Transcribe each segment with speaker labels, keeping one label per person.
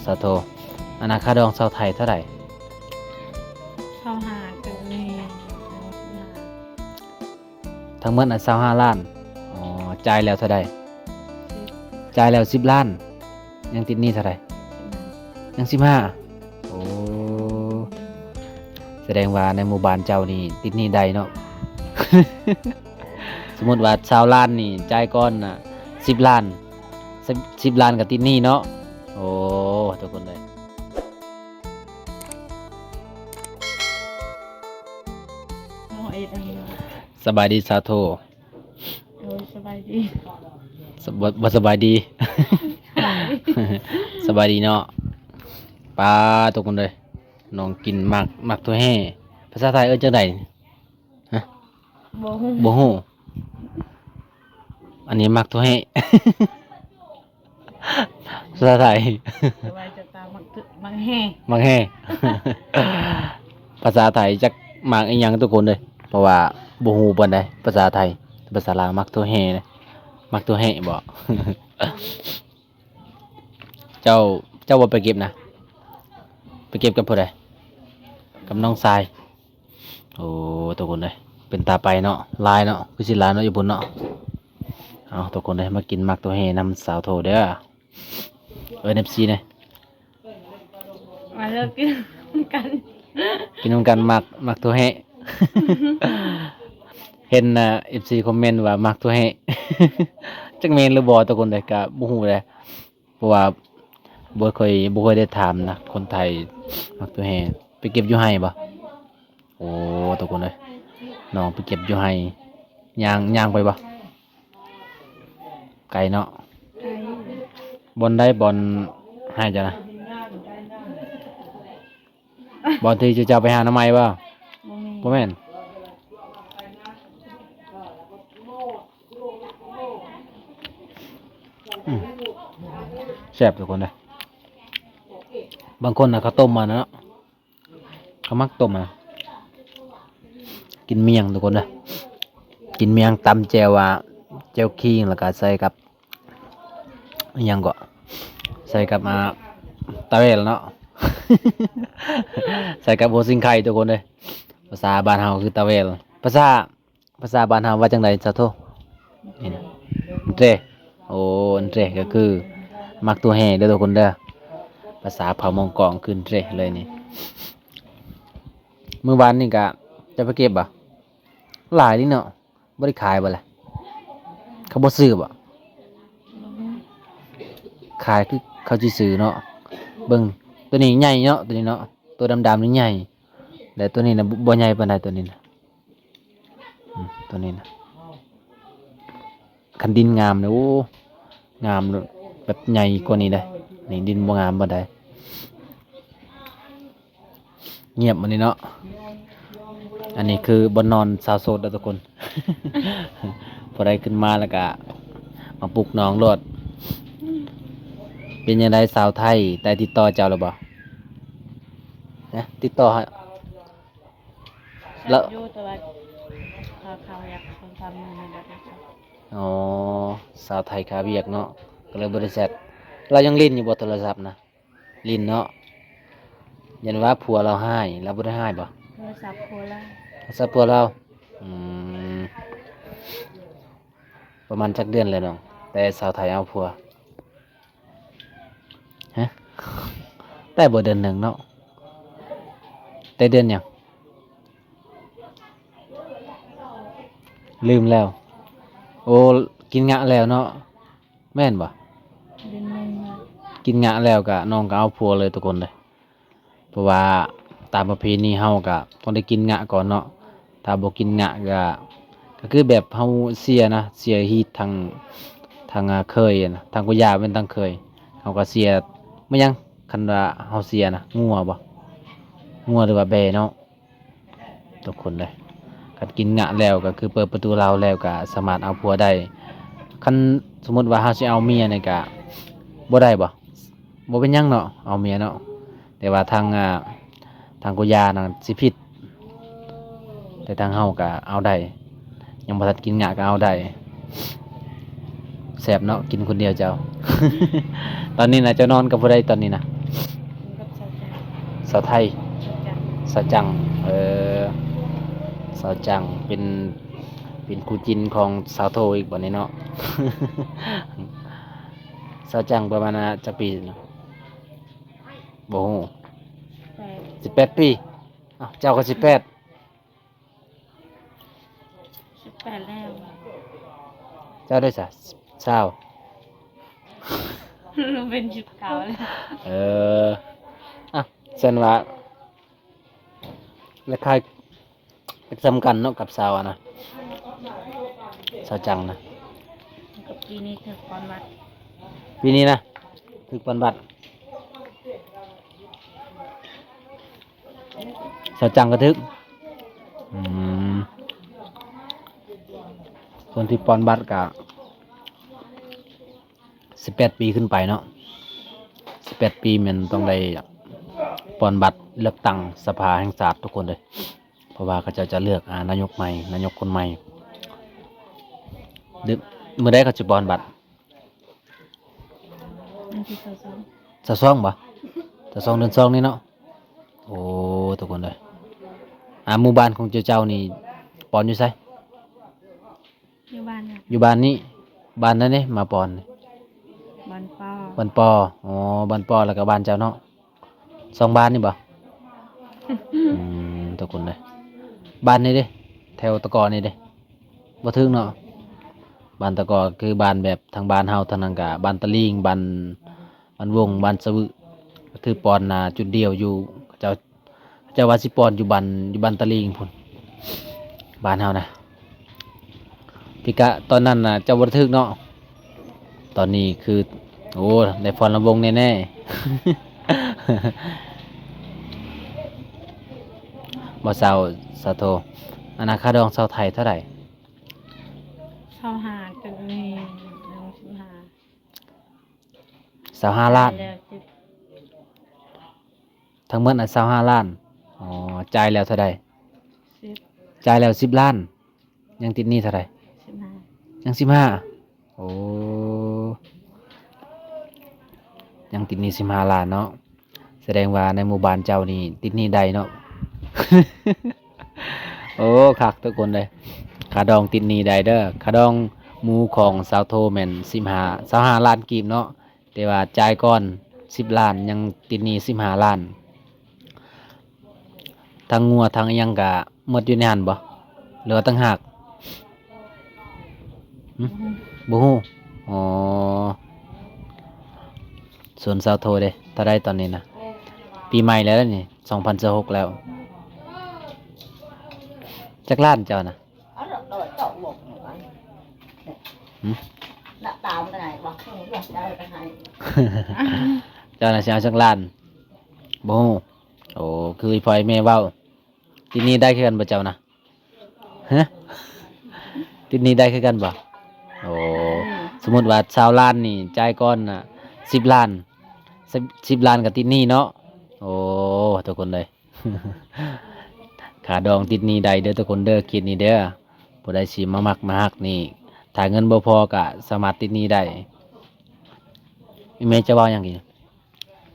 Speaker 1: สาวโทอันนั้นค่าดองชาวไทยเท่าไหร่
Speaker 2: เข้าหากันนี่
Speaker 1: ทั้งหมดน่ะ25ล้านอ๋อจ่ายแล้วเท่าใดจ่ายแล้ว10ล้านยังติดหนี้เท่าไหร่ยัง15โอ้แสดงว่าในหมู่บ้านเจ้านี่ติดหนี้ใดเนาะ สมมุติว่า20ล้านนี่จ่ายก่อนน่ะ10ล้าน10ล้านก็ติดหนี้เนาะโอ้ทุกคนเลย
Speaker 2: โมเอ็ดอันนี้
Speaker 1: สบายดีสาวโท
Speaker 2: โดยสบายดี
Speaker 1: บ่สบายดี สบายดีเนาะปลาทุกคนเลยน้องกินมักตัวแห่ภาษาไทยจังไดฮะ
Speaker 2: โบฮู้
Speaker 1: บ่ฮู้อันนี้มักตัวแห่ ภาษาไทย
Speaker 2: สบายจะตามมักแห่
Speaker 1: มักแห่ ภาษาไทยจักมักอีหยังทุกคนเลยเพราะว่าบ่ฮู้ปานใดภาษาไทยภาษาลาวมักตัวแห่นะมักตัวแห่บ่ เจ้าบ่ไปเก็บนะไปเก็บกับผู้ใดกับน้องทรายโอ้ทุกคนเลยเป็นตาไปเนาะลายเนาะคือสิลายเนาะอยู่บนเนาะเอาทุกคนเลยมากินมักตัวแห่นำสาวโทเด้อNFC เนี่ย
Speaker 2: มาเลิกกินกัน
Speaker 1: กินนำกันมักตัวแห่ เห็นFC คอมเมนต์ว่ามักตัวแห่ จักแม่นหรือบ่ทุกคนเลยก็บ่ฮู้เลยเพราะว่าบ่เคยได้ถามนะคนไทยมักตัวแห่ไปเก็บอยู่ไห้บ่โอ้ทุกคนเลยน้องไปเก็บอยู่ไห้ย่างไปบ่ไกลเนาะ
Speaker 2: ไก่
Speaker 1: บอลได้บอลให้จ้ะนะบอลที่จะไปหาหน้ำไม้บ่
Speaker 2: โมมี
Speaker 1: บ่แม่นอืมแซ่บทุกคนเลยบางคนน่ะเขาต้มมาเนาะเขามักต้มมากินเมี่ยงทุกคนเลยกินเมี่ยงตำแจ่วแจ่วขิงแล้วก็ใส่กับอิหยังก็ใส่กับตะเวนเนาะ ใส่กับโบซิงไข่ทุกคนเลยภาษาบ้านเฮาคือตะเวนภาษาบ้านเฮาว่าจังไดซะโทนี่นะอันเตรโอ้อันเตรก็คือมักตัวแห่เด้อทุกคนเด้อภาษาเผ่ามองกองคืออันเตรเลยนี่มื้อวานนี่ก็จะไปเก็บบ่หลายนี่เนาะบ่ได้ขายบ่ล่ะเขาบ่ซื้อบ่ขายคือเขาสิซื้อเนาะเบิ่งตัวนี้ใหญ่เนาะตัวนี้เนาะตัวดำๆนี่ใหญ่แต่ตัวนี้น่ะบ่ใหญ่ปานใดตัวนี้น่ะตัวนี้น่ะคันดินงามเลยโอ้งามเลยแบบใหญ่กว่านี้เลยนี่ดินบ่งามปานใดเงียบมื้อนี้เนาะอันนี้คือบ่นอนสาวโสดเด้อทุกคน พอได้ขึ้นมาแล้วก็มาปลุกน้องโลดเป็นยังไงสาวไทยได้ติดต่อเจ้าหรือเปล่านะติดต่อให้แล้ว
Speaker 2: อยู่แต่ว่าเขาอยากคนทำมันแบบนี้
Speaker 1: อ๋อสาวไทยขาเบียกเนาะก็เลยบริษัทเรายังลิ้นอยู่บนโทรศัพท์นะลิ้นเนาะยันว่าผัวเราให้เราบ่ได้ให้บ่
Speaker 2: โทรศัพท์โคราช
Speaker 1: โทรศัพท์ผัวเราอืมประมาณจักเดือนเลยน้องแต่สาวไทยเอาผัวฮะแต่บ่เดือนหนึ่งเนาะแต่เดือนหยังลืมแล้วโอ้กินงะแล้วเนาะแม่นบ่
Speaker 2: เดือนหนึง
Speaker 1: กินงะแล้วก็น้องก็เอาผัวเลยทุกคนเลยเพราะว่าตามประเพณีเฮาก็ต้องได้กินงะก่อนเนาะถ้าบ่กินงะก็คือแบบเฮาเสียนะเสียฮีตทางเคยนะทางกุยาเป็นทางเคยเฮาก็เสียไม่ยังคันว่าเฮาเสียนะงัวบ่งัวหรือว่าแบเนาะทุกคนเลยคันกินงะแล้วก็คือเปิดประตูเราแล้วก็สามารถเอาผัวได้คันสมมุติว่าเฮาสิเอาเมียนี่ก็บ่ได้บ่เป็นหยังเนาะเอาเมียเนาะแต่ว่าทางกุยานั่นสิผิดแต่ทางเฮาก็เอาได้ยังบ่ทันกินงะก็เอาได้แซ่บเนาะกินคนเดียวเจ้า ตอนนี้นะเจ้านอนกับผู้ใดตอนนี้นะ
Speaker 2: กับสาวจัง
Speaker 1: สาวไทย
Speaker 2: สาวจัง
Speaker 1: สาวจังสาวจังเป็นคู่จินของสาวโทอีกบัดนี้เนาะ สาวจังประมาณน่ะจักปีเนาะบ่ฮู้
Speaker 2: แต่
Speaker 1: 18 ปีอ้าวเจ้าก็18
Speaker 2: 18แล้ว
Speaker 1: เจ้าได้ซะ20
Speaker 2: เป็นชุดเก่าเลย
Speaker 1: เอออ่ะเช่นว่าคล้ายๆสำคัญเนาะกับสาวอะนะสาวจังนะ
Speaker 2: กับปีนี้เธอก่อนวัด
Speaker 1: ปีนี้นะถึกปานบัตรสาวจังก็ถึกอืมคนที่ปอนบัตรกะ18 ปีขึ้นไปเนาะ18 ปีมันต้องได้ปอนบัตรเลือกตั้งสภาแห่งชาติทุกคนเลยเพราะว่าเขาจะเลือกนายกใหม่นายกคนใหม่เมื่อใดเขาจะปอนบัตร
Speaker 2: อันที่สาวสอง
Speaker 1: จะซ่องบ่จะซ่องเดือนซ่องนี่เนาะโอ้ทุกคนเลยหมู่บ้านของเจ้านี่ปอนอยู่ไส
Speaker 2: อยู่บ้านน่ะ
Speaker 1: อยู่บ้านนี้บ้านนั้นนี่มาปอนนี่
Speaker 2: บ้านป้า
Speaker 1: บ้านปออ๋อบ้านปอแล้วก็บ้านเจ้าเนาะสองบ้านนี่บ่ทุกคนเลยบ้านนี่เด้แถวตะกอนี่เด้บ่ถึงเนาะบ้านตะกอคือบ้านแบบทางบ้านเฮาทางนั้นก็บ้านตะลิงบ้านวงบ้านสะวึก็คือปอนจุดเดียวอยู่เจ้าว่าสิปอนอยู่บ้านตะลิงพุ่นบ้านเฮานะพี่กะตอนนั้นน่ะเจ้าบ่ได้ถึกเนาะตอนนี้คือโอ้ได้พรลำวงแน่ๆ บ่เศร้าสาโทอนาคาดองเศร้าไทยเท่าไหร่
Speaker 2: ชาวหาดกันนี่น้องชิมหา
Speaker 1: 25 ล้าน
Speaker 2: แล้วสิ
Speaker 1: ทั้งหมด25 ล้านอ๋อจ่ายแล้วเท่าใด
Speaker 2: สิบ
Speaker 1: จ่ายแล้ว10 ล้าน ยังติดหนี้เท่าไหร่
Speaker 2: สิบห้า
Speaker 1: ยัง15โอ้ยังติดหนี้15 ล้านเนาะแสดงว่าในหมู่บ้านเจ้านี่ติดหนี้ใดเนาะ โอ้คักทุกคนเลยค่าดองติดหนี้ใดเด้อค่าดองหมู่ของสาวโทแม่น25 ล้านกีบเนาะแต่ว่าจ่ายก่อน10 ล้านยังติดหนี้15 ล้านทั้งงัวทั้งอิหยังก็หมดอยู่ในหันบ่เหลือต่างหากบ่ฮู้อ๋อส่วนสาวโทเด้ถ้าได้ตอนนี้นะปีใหม่แล้วนี่2026แล้วจักล้านเจ้านะ
Speaker 3: ở rồi đổi cậu một nữa
Speaker 1: Ừ.
Speaker 3: đã tạo cái này bật không được đâu cái này
Speaker 1: เจ้าน่ะสิเอาจักล้านบ่ฮู้โอ้คืออีพ่อยแม่เว้าติดหนี้ได้คือกันบ่เจ้านะฮะติดหนี้ได้คือกันบ่โอ้สมมุติว่า20 ล้านนี่จ่ายก่อนน่ะ10 ล้าน10 ล้านก็ติดหนี้เนาะโอ้ทุกคนเลย ขาดองติดหนี้ใดเด้อทุกคนเด้อคิดนี่เด้อผู้ใดสิมามักมาฮักนี่ถ้าเงินบ่พอก็สามารถติดหนี้ได้อีเมลจะเว้าหยังอีก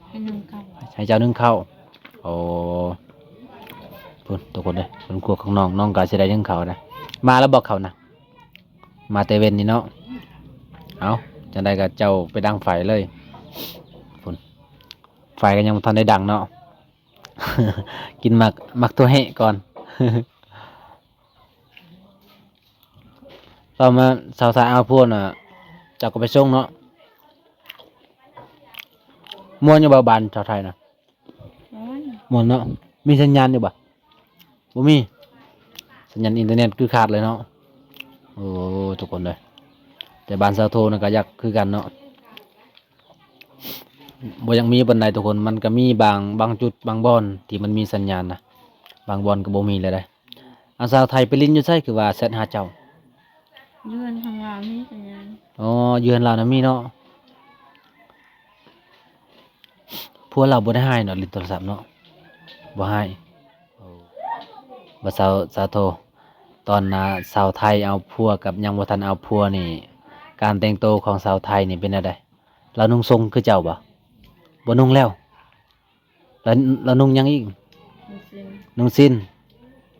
Speaker 2: ให้น้องเก่า
Speaker 1: ให้เจ้านึ่งข้าวโอ้พุ่นทุกคนเลยพุ่นครัวของน้องก็สิได้นึ่งข้าวนะมาแล้วบอกเขานะมาแต่เว้นนี่เนาะเอาจังไดก็เจ้าไปดังไฟเลยพุ่นไฟก็ยังบ่ทันได้ดังเนาะ กินมักตัวแหะก่อน ต่อมาสาวสายเอาพวกน่ะเจ้าก็ไปส่งเนาะม่วนอยู่บ่บ้านชาวไทยน่ะ
Speaker 2: ร้อน
Speaker 1: ม่วนเนาะมีสัญญาณอยู่บ่บ่มีสัญญาณอินเทอร์เน็ตคือขาดเลยเนาะโอ้ทุกคนเลยแต่บ้านสาวโทน่ะก็อยากคือกันเนาะบ่ยังมีปานใดทุกคนมันก็มีบางจุดบางบ่อนที่มันมีสัญญาณนะบางบ่อนก็บ่มีเลยได้อาสาวไทยไปลิ้นอยู่ไสคือว่าแชทหาเจ้า
Speaker 2: เยื่อนทางเรานี่สัญญาณ
Speaker 1: อ๋อเยือนเรานะมีเนาะพวกเราบ่ได้ให้เนาะลิ้นโทรศัพท์เนาะบ่ให้บ่สาวโทตอนสาวไทยเอาผัวกับยังบ่ทันเอาผัวนี่การแต่งตัวของสาวไทยนี่เป็นจังไดเรานุ่งทรงคือเจ้าบ่นุ่งแล้ว แล้วแล้วนุ่งหยังอีก
Speaker 2: มีซิน
Speaker 1: นุ่งสิ้น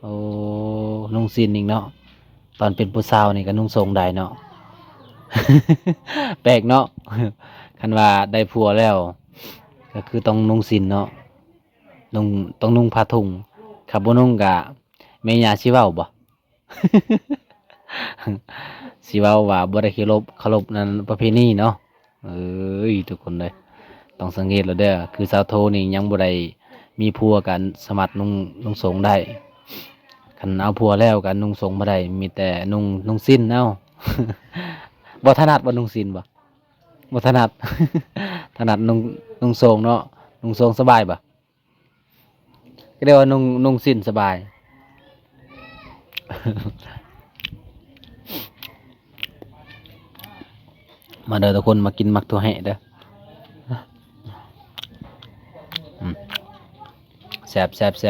Speaker 1: โอ้นุ่งสิ้นอีกเนาะตอนเป็นผู้สาวนี่ก็นุ่งทรงได้เนาะ แปลกเนาะ คันว่าได้ผัวแล้ว ก็คือต้องนุ่งสิ้นเนาะนุ่งต้องนุ่งผ้าถุงขับบ่นุ่งกะแม่ย่าสิเว้าบ่ สิเว้าว่าบ่ได้เคารพนั่นประเพณีเนาะเอ้ยทุกคนเลยต้องสังเกตแล้วเด้อคือสาวโทนี่ยังบ่ได้มีผัวกันสมัครนุ่งสงได้คันเอาผัวแล้วกันนุ่งสงบ่ได้มีแต่นุ่งสิ้นเอา บ่ถนัดบ่นุ่งสิ้นบ่ถนัด ถนัดนุ่งสงเนาะนุ่งสงสบายบ่ก็เรียกว่านุ่งสิ้นสบาย มาเด้อทุกคนมากินมักถั่วแหะเด้ออืมแซ่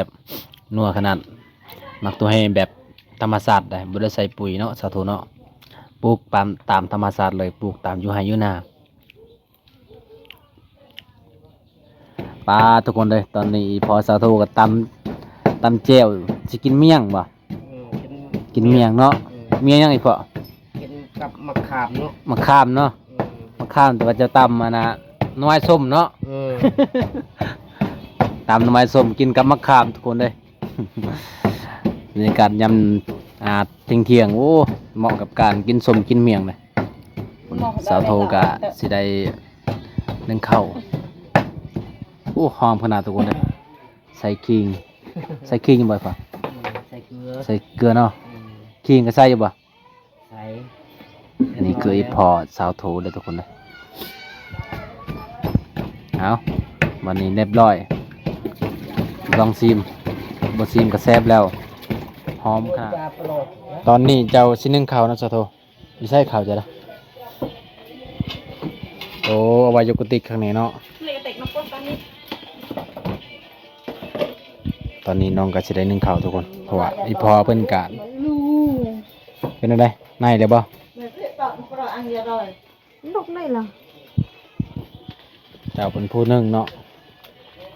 Speaker 1: บนัวขนาดมักถั่วแหะแบบธรรมชาติได้บ่ได้ใส่ปุ๋ยเนาะสาธุเนาะปลูกตามธรรมชาติเลยปลูกตามอยู่ไร่อยู่นาปลาทุกคนเลยตอนนี้พอสาธุก็ตำแจ่วสิกินเมี่ยงบ่ กินเมี่ยงเนาะเมี่ยงยังอีกพอ
Speaker 4: กินกับมะขามเนาะ
Speaker 1: มะขามเนาะมะขามแต่ว่าจะตำมานะหน้อยส้มเนาะ ตำหน่อไม้ส้มกินกับมะขามทุกคนเลย บรรยากาศยำเที่ยงโอ้เหมาะกับการกินส้มกินเมี่ยงเลยสาวโทกะสิได้นึ่งข้าวโอ้หอมขนาดทุกคนเลยใส่ขิงยังบ่อยป่ะ
Speaker 4: ใส่เกลือ
Speaker 1: ใส่เกลือเนาะขิงก็ใส่อยู่บ่
Speaker 4: ใส่
Speaker 1: อันนี้คืออีพอสาวโทเลยทุกคนเลยเอาวันนี้เรียบร้อยลองซิมบ่ซิมก็แซ่บแล้วหอมค่ะ
Speaker 4: ปลาปลอก
Speaker 1: ตอนนี้เจ้าชิ้นหนึ่งข่าวนะสาวโทไม่ใช่ข่าวจ้ะนะโอ้เอาไว้อยกุติกข้างในเนาะ
Speaker 2: เลยเต็กมาปุ๊บตอนนี้
Speaker 1: ตอนนี้น้องก็สิได้หนึ่งข่าวทุกคนเพราะว่าอีพอเพิ่นกะ
Speaker 3: ลู
Speaker 1: เป็นอะไรในเลยบ่
Speaker 3: เมื่อกี้ตอนพออันเดียวเลย
Speaker 2: ลูกได้เหรอ
Speaker 1: เจ้าเป็นผู้หนึ่งเนาะ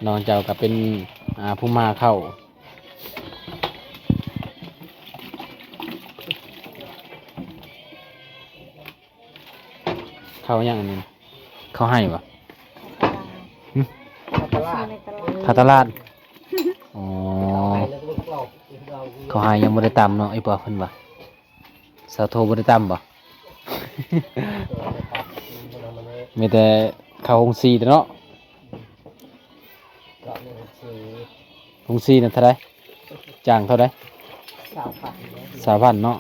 Speaker 1: น้องเจ้าก็เป็นผู้มาเข้าเข้าอย่างอันนี้เข้าให้บ่
Speaker 4: ปลาปลา
Speaker 2: ในตลาด
Speaker 1: คาตาลาดอ๋อ
Speaker 4: ไปแล้วก็ปลอกเรา
Speaker 1: เขาให้ยังบ่ได้ตำเนาะไอ้บ่เพิ่นว่าสาวโทบ่ได้ตำบ่ มีแต่เข้าโรงสีแต่เนาะ
Speaker 4: ปลอกนี่คือ
Speaker 1: โรงสีนั่นเท่าไดจ้างเท่าได
Speaker 4: สาวผัด
Speaker 1: 3,000เนาะ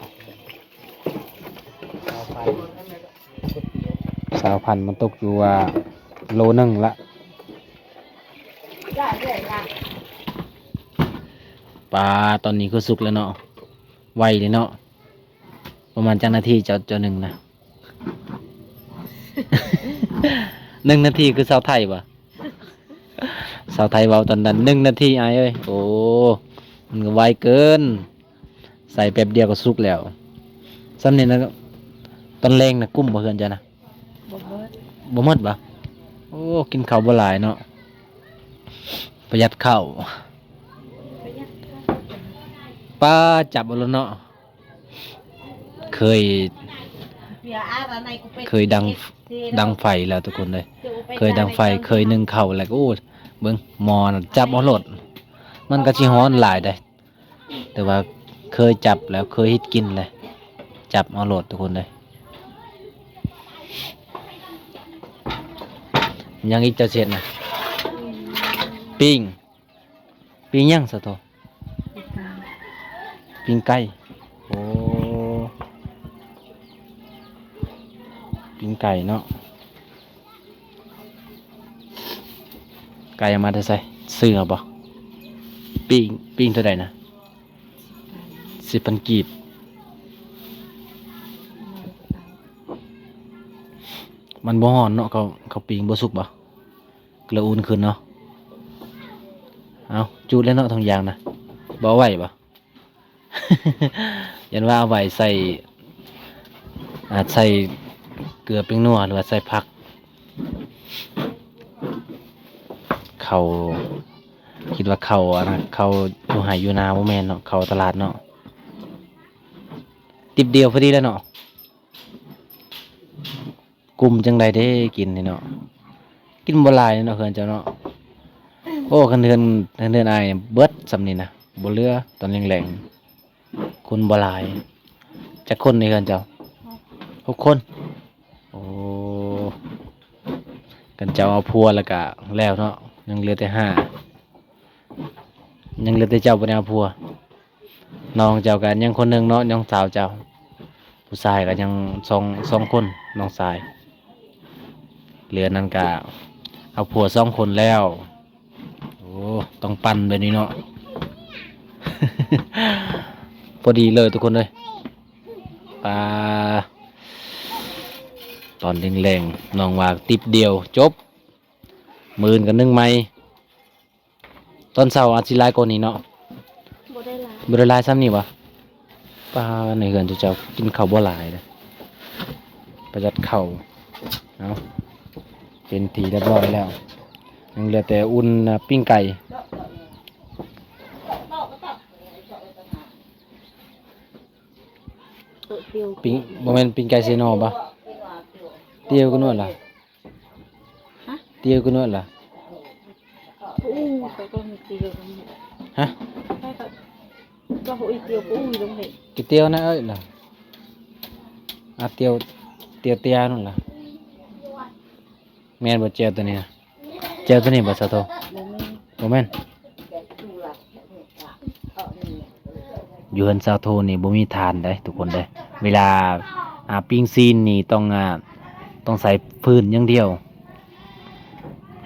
Speaker 4: สาวผัด
Speaker 1: 3,000มันตกอยู่ว่าโลนึงละ
Speaker 3: ได้เรื่อยนะ
Speaker 1: ปลาตอนนี้ก็สุกแล้วเนาะไวเลยเนาะประมาณจักนาทีเจ้าหนึ่งนะ 1 นาทีคือสาวไทยปะสาวไทยเว้าตอนนั้น1 นาทีอ้ายเอ้ยโอ้มันก็ไวเกิน ใส่แป๊บเดียวก็สุกแล้วซ้ำนี่นะตอนแรงนะกุ้มบ่เฮือนจ้ะนะ
Speaker 2: บ่เบิด
Speaker 1: บ่หมดปะโอ้กินข้าวบ่หลายเนาะประหยัดข้าว
Speaker 2: ไปยัดค่ะ
Speaker 1: ป้าจับเอาแล้วเนาะเคย
Speaker 3: เดี๋ยวอะไรในกูเป็น
Speaker 1: เคยดังไฟแล้วทุกคนเลย เคยดังไฟเคยนึ่งข้าวแล้วก็โอ้เบิ่งหมอน่ะจับเอาโลดมันก็สิฮ้อนหลายได้ แต่ว่าเคยจับแล้วเคยเฮ็ดกินเลยจับเอาโลดทุกคนเลยยังอีกเจ้าเสร็จนะปิ้งยังสะโตปิ้งไก่โอ้ปิ้งไก่เนาะไก่เอามาได้ใส่ซื้อเอาบ่ปิ้งเท่าใดนะ10,000 กีบมันบ่ฮ้อนเนาะเขาปิ้งบ่สุกบ่กระอุ่นขึ้นเนาะเอาจุดแล้วเนาะทางยางนะบ่เอาไว้บ่ ยันว่าเอาไว้ใส่อาจใส่เกลือปิ้งนัวหรือว่าใส่ผักเขา คิดว่าเขาอะนะเขาอยู่ไห้อยู่นาบ่แม่นเนาะเขาตลาดเนาะติบเดียวพอดีแล้วเนาะกลุ่มจังใดเด้กินนี่เนาะกินบ่หลายเนาะเพิ่นเจ้าเนาะโอ้คันเดือนอายเนี่ยเบิดซำนี้นะบ่เหลือตอนแรงๆคนบ่หลายจักคนนี่เพิ่นเจ้า6 คนโอ้กันเจ้าเอาพัวแล้วก็แล้วเนาะยังเหลือแต่5ยังเหลือแต่เจ้าบ่ได้เอาพัวน้องเจ้าก็ยังคนหนึงเนาะน้องสาวเจ้าผู้ชายก็ยังสองคนน้องชายเหลือนั่นก็เอาผัว2 คนแล้วโอ้ต้องปั่นแบบนี้เนาะ พอดีเลยทุกคนเลยปลาตอนแรงๆน้องว่าติบเดียวจบมื่นกัน1 ไม้ตอนเช้าอาจสิหลายกว่านี้เนาะ
Speaker 2: บ่ได้หลาย
Speaker 1: บ่ได้หลายซ้ำนี่วะปลาในเฮือนเจ้ากินข้าวบ่หลายเลยประหยัดข้าวเอาเป็นทีเรียบร้อยแล้วยังเหลือแต่อุ่นปิ้งไก่
Speaker 2: เตียว
Speaker 1: ปิ้งบ่แม่นปิ้งไก่เซโนบ่เตียวก็นวดล่ะ
Speaker 2: ฮะ
Speaker 1: เตียวก็นวดล่ะ
Speaker 2: อู้ไปก็มีเตียวตรงนี้
Speaker 1: ฮะ
Speaker 2: ไปก็หัวอีเตียวอู้อยู่ตรงนี้
Speaker 1: กิเตียวนะเอ้ยล่ะเตียวนั่นล่ะแม่นบ่เจียวตัวนี้นะเจียวตัวนี้บ่ซะโต
Speaker 2: บ่มี
Speaker 1: บ่แม่นอยู่เฮือนซาวโทนี่บ่มีทานได้ทุกคนเด้เวลาปิ้งซีนนี่ต้องใส่ฟืนอย่างเดียว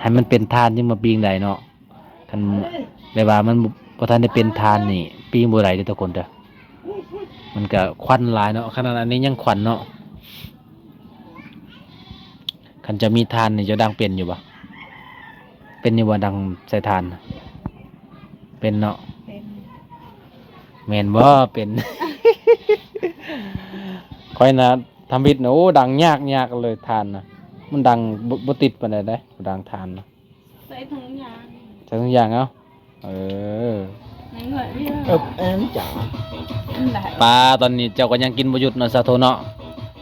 Speaker 1: ให้มันเป็นทานยังมาปิ้งได้เนาะคันแบบว่ามันบ่ทันได้เป็นทานนี่ปิ้งบ่ได้เด้อทุกคนเด้อมันก็ควันหลายเนาะขนาดอันนี้ยังควันเนาะคันจะมีทานนี่จะดังเป็นอยู่บ่เป็นอยู่บ่ดังใส่ทานน่ะเป็นเนาะ
Speaker 2: เป็น
Speaker 1: แม่นบ่เป็น ค่อยนะทำบิดนะโอ้ดังยากเลยทานนะมันดังบ่ติดปานใดได้ดังทานนะ
Speaker 2: ใส่ถุงยาง
Speaker 1: ใช้ทุกอย่างเอาเออ
Speaker 2: ในเงินพี่
Speaker 4: เอ็มจ๋า
Speaker 2: นั่นแหละ
Speaker 1: ปลาตอนนี้เจ้าก็ยังกินบ่หยุดเนาะสาโทเนาะ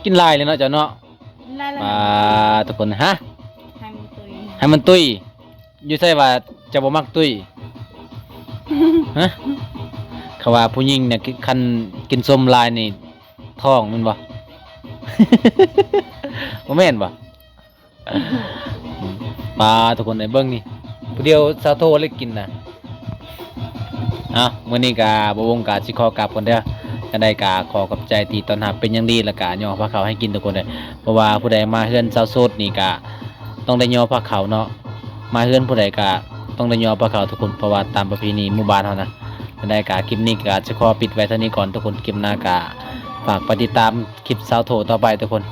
Speaker 1: กินหลายเลยเนาะเจ้าเนาะ
Speaker 2: ไล่
Speaker 1: ปลาทุกคนฮะ
Speaker 2: ให้มันตุย
Speaker 1: ให้มันตุ้ยอยู่ใส่ว่าเจะบ่มักตุ้ย ฮะเขาว่าผู้หญิงเนี่ยคันกินส้มลายนี่ท้องแมันบ่ บ่แม่นบ่ ปลาทุกคนได้เบิ่งนี่ผู้เดียวสาวโทเลยกินน่ะมื้อนี้ก็บ่วงก็สิขอกลับก่อนเด้อก็ได้ก็ขอขอบใจที่ต้อนรับเป็นอย่างดีแล้วก็ย่อผ้าขาวให้กินทุกคนเด้อเพราะว่าผู้ใดมาเฮือนสาวโสดนี่ก็ต้องได้ย่อผ้าขาวเนาะมาเฮือนผู้ใดก็ต้องได้ย่อผ้าขาวทุกคนเพราะว่าตามประเพณีหมู่บ้านเฮานะก็ได้ก็คลิปนี้ก็จะขอปิดไว้เท่านี้ก่อนทุกคนคลิปหน้าก็ฝากไปติดตามคลิปสาวโทต่อไปทุกคน